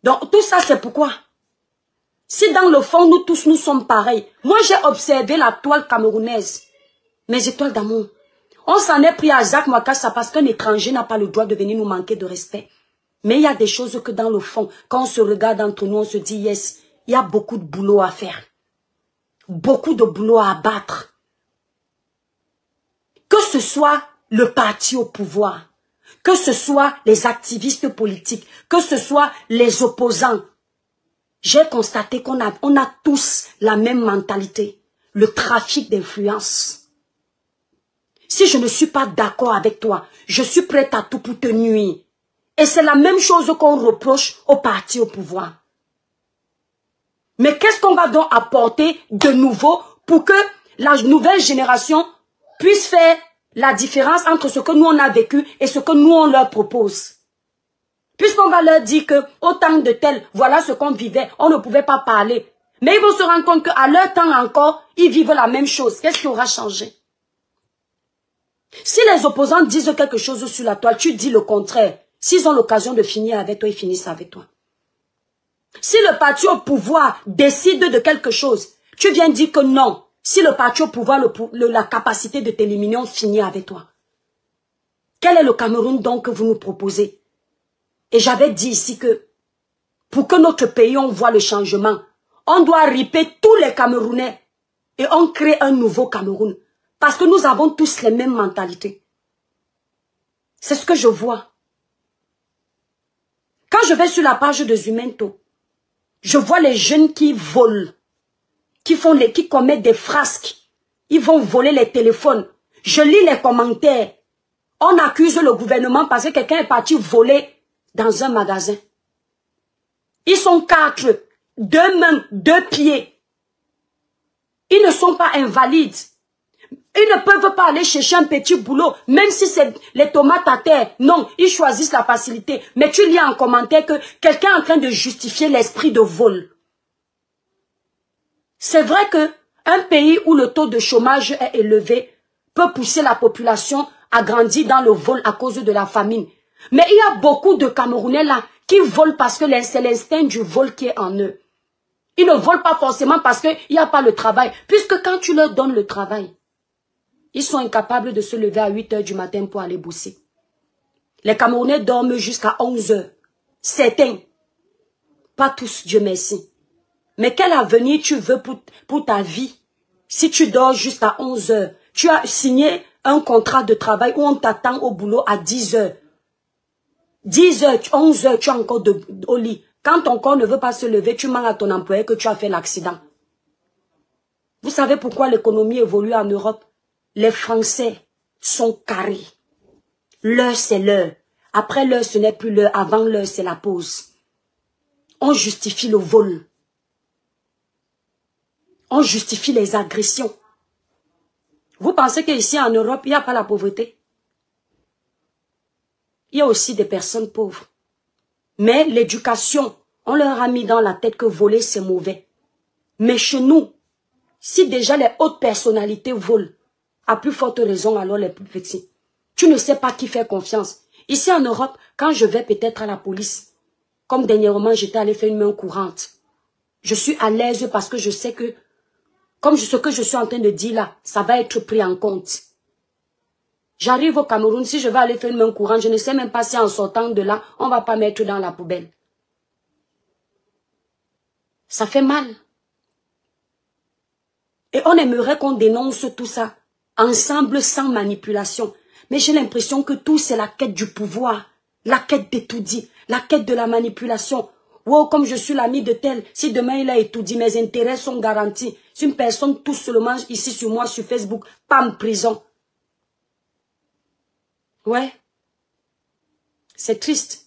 Donc, tout ça, c'est pourquoi. Si dans le fond, nous tous, nous sommes pareils. Moi, j'ai observé la toile camerounaise. Mes étoiles d'amour. On s'en est pris à Jacques Mwakassa parce qu'un étranger n'a pas le droit de venir nous manquer de respect. Mais il y a des choses que dans le fond, quand on se regarde entre nous, on se dit, yes, il y a beaucoup de boulot à faire. Beaucoup de boulot à abattre. Que ce soit le parti au pouvoir, que ce soit les activistes politiques, que ce soit les opposants, j'ai constaté qu'on a tous la même mentalité, le trafic d'influence. Si je ne suis pas d'accord avec toi, je suis prête à tout pour te nuire. Et c'est la même chose qu'on reproche au parti au pouvoir. Mais qu'est-ce qu'on va donc apporter de nouveau pour que la nouvelle génération puisse faire la différence entre ce que nous on a vécu et ce que nous on leur propose? Puisqu'on va leur dire que au temps de tel, voilà ce qu'on vivait, on ne pouvait pas parler. Mais ils vont se rendre compte qu'à leur temps encore, ils vivent la même chose. Qu'est-ce qui aura changé? Si les opposants disent quelque chose sur la toile, tu dis le contraire. S'ils ont l'occasion de finir avec toi, ils finissent avec toi. Si le parti au pouvoir décide de quelque chose, tu viens dire que non. Si le parti au pouvoir a la capacité de t'éliminer, on finit avec toi. Quel est le Cameroun donc que vous nous proposez? Et j'avais dit ici que pour que notre pays, on voit le changement, on doit ripper tous les Camerounais et on crée un nouveau Cameroun. Parce que nous avons tous les mêmes mentalités. C'est ce que je vois. Quand je vais sur la page de Zumento, je vois les jeunes qui volent, qui commettent des frasques. Ils vont voler les téléphones. Je lis les commentaires. On accuse le gouvernement parce que quelqu'un est parti voler dans un magasin. Ils sont 4, 2 mains, 2 pieds. Ils ne sont pas invalides. Ils ne peuvent pas aller chercher un petit boulot, même si c'est les tomates à terre. Non, ils choisissent la facilité. Mais tu lis en commentaire que quelqu'un est en train de justifier l'esprit de vol. C'est vrai que un pays où le taux de chômage est élevé peut pousser la population à grandir dans le vol à cause de la famine. Mais il y a beaucoup de Camerounais là qui volent parce que c'est l'instinct du vol qui est en eux. Ils ne volent pas forcément parce qu'il n'y a pas le travail. Puisque quand tu leur donnes le travail, ils sont incapables de se lever à 8 h du matin pour aller bosser. Les Camerounais dorment jusqu'à 11 h. Certains. Pas tous, Dieu merci. Mais quel avenir tu veux pour ta vie si tu dors jusqu'à 11 h? Tu as signé un contrat de travail où on t'attend au boulot à 10 h. 10 h, 11 h, tu es encore au lit. Quand ton corps ne veut pas se lever, tu mens à ton employé que tu as fait l'accident. Vous savez pourquoi l'économie évolue en Europe? Les Français sont carrés. L'heure, c'est l'heure. Après l'heure, ce n'est plus l'heure. Avant l'heure, c'est la pause. On justifie le vol. On justifie les agressions. Vous pensez qu'ici en Europe, il n'y a pas la pauvreté? Il y a aussi des personnes pauvres. Mais l'éducation, on leur a mis dans la tête que voler, c'est mauvais. Mais chez nous, si déjà les hautes personnalités volent, à plus forte raison alors les plus petits. Tu ne sais pas qui faire confiance. Ici en Europe, quand je vais peut-être à la police, comme dernièrement j'étais allé faire une main courante, je suis à l'aise parce que je sais que, comme ce que je suis en train de dire là, ça va être pris en compte. J'arrive au Cameroun, si je vais aller faire une main courante, je ne sais même pas si en sortant de là, on ne va pas mettre dans la poubelle. Ça fait mal. Et on aimerait qu'on dénonce tout ça, ensemble sans manipulation. Mais j'ai l'impression que tout c'est la quête du pouvoir, la quête d'étudier, la quête de la manipulation. Wow, comme je suis l'ami de tel, si demain il a étudié, mes intérêts sont garantis. Si une personne touche seulement ici sur moi, sur Facebook, pas en prison. Ouais. C'est triste.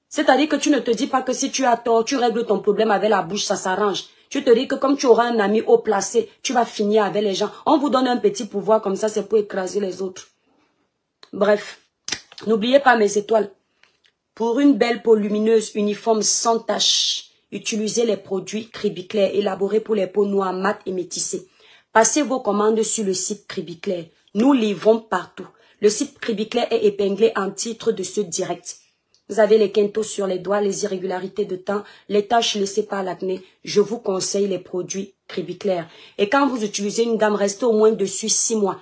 C'est-à-dire que tu ne te dis pas que si tu as tort, tu règles ton problème avec la bouche, ça s'arrange. Tu te dis que comme tu auras un ami haut placé, tu vas finir avec les gens. On vous donne un petit pouvoir comme ça, c'est pour écraser les autres. Bref, n'oubliez pas mes étoiles. Pour une belle peau lumineuse, uniforme, sans tache, utilisez les produits Cribiclair élaborés pour les peaux noires, mates et métissées. Passez vos commandes sur le site Cribiclair. Nous livrons partout. Le site Cribiclair est épinglé en titre de ce direct. Vous avez les quintos sur les doigts, les irrégularités de temps, les taches laissées par l'acné. Je vous conseille les produits Cribiclair. Et quand vous utilisez une gamme, restez au moins dessus 6 mois.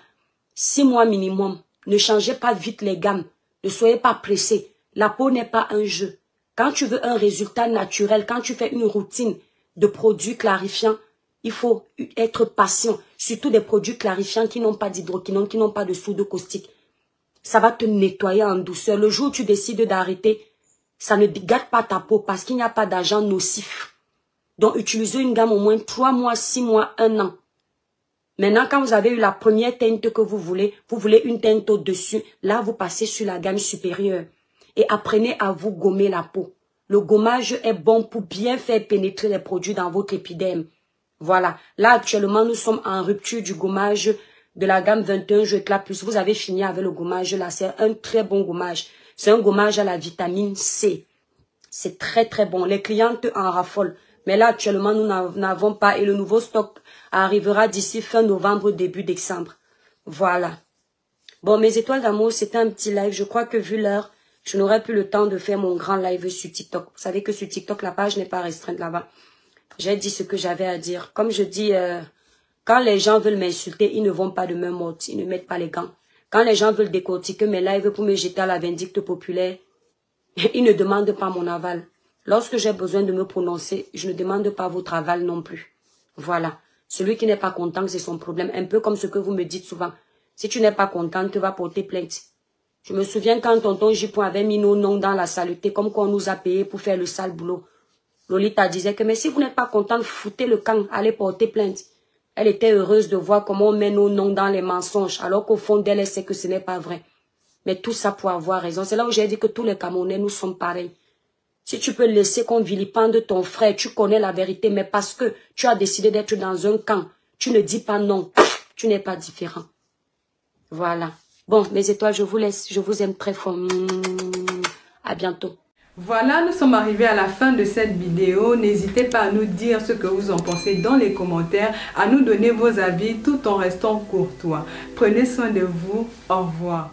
6 mois minimum. Ne changez pas vite les gammes. Ne soyez pas pressés. La peau n'est pas un jeu. Quand tu veux un résultat naturel, quand tu fais une routine de produits clarifiants, il faut être patient. Surtout des produits clarifiants qui n'ont pas d'hydroquinone, qui n'ont pas de soude caustique. Ça va te nettoyer en douceur. Le jour où tu décides d'arrêter, ça ne gâte pas ta peau parce qu'il n'y a pas d'agent nocif. Donc, utilisez une gamme au moins 3 mois, 6 mois, 1 an. Maintenant, quand vous avez eu la première teinte que vous voulez une teinte au-dessus, là, vous passez sur la gamme supérieure. Et apprenez à vous gommer la peau. Le gommage est bon pour bien faire pénétrer les produits dans votre épiderme. Voilà. Là, actuellement, nous sommes en rupture du gommage de la gamme 21 Jeux Éclat Plus. Vous avez fini avec le gommage là. C'est un très bon gommage. C'est un gommage à la vitamine C. C'est très très bon. Les clientes en raffolent. Mais là, actuellement, nous n'avons pas. Et le nouveau stock arrivera d'ici fin novembre, début décembre. Voilà. Bon, mes étoiles d'amour, c'était un petit live. Je crois que vu l'heure, je n'aurai plus le temps de faire mon grand live sur TikTok. Vous savez que sur TikTok, la page n'est pas restreinte là-bas. J'ai dit ce que j'avais à dire. Comme je dis, quand les gens veulent m'insulter, ils ne vont pas de main morte. Ils ne mettent pas les gants. Quand les gens veulent décortiquer mes lives pour me jeter à la vindicte populaire, ils ne demandent pas mon aval. Lorsque j'ai besoin de me prononcer, je ne demande pas votre aval non plus. Voilà. Celui qui n'est pas content, c'est son problème. Un peu comme ce que vous me dites souvent. Si tu n'es pas content, tu vas porter plainte. Je me souviens quand tonton Jipon avait mis nos noms dans la saleté, comme qu'on nous a payé pour faire le sale boulot. Lolita disait que, mais si vous n'êtes pas content, foutez le camp, allez porter plainte. Elle était heureuse de voir comment on met nos noms dans les mensonges, alors qu'au fond d'elle, elle sait que ce n'est pas vrai. Mais tout ça pour avoir raison. C'est là où j'ai dit que tous les Camerounais, nous sommes pareils. Si tu peux laisser qu'on vilipende ton frère, tu connais la vérité, mais parce que tu as décidé d'être dans un camp, tu ne dis pas non, tu n'es pas différent. Voilà. Bon, mes étoiles, je vous laisse. Je vous aime très fort. À bientôt. Voilà, nous sommes arrivés à la fin de cette vidéo. N'hésitez pas à nous dire ce que vous en pensez dans les commentaires, à nous donner vos avis tout en restant courtois. Prenez soin de vous. Au revoir.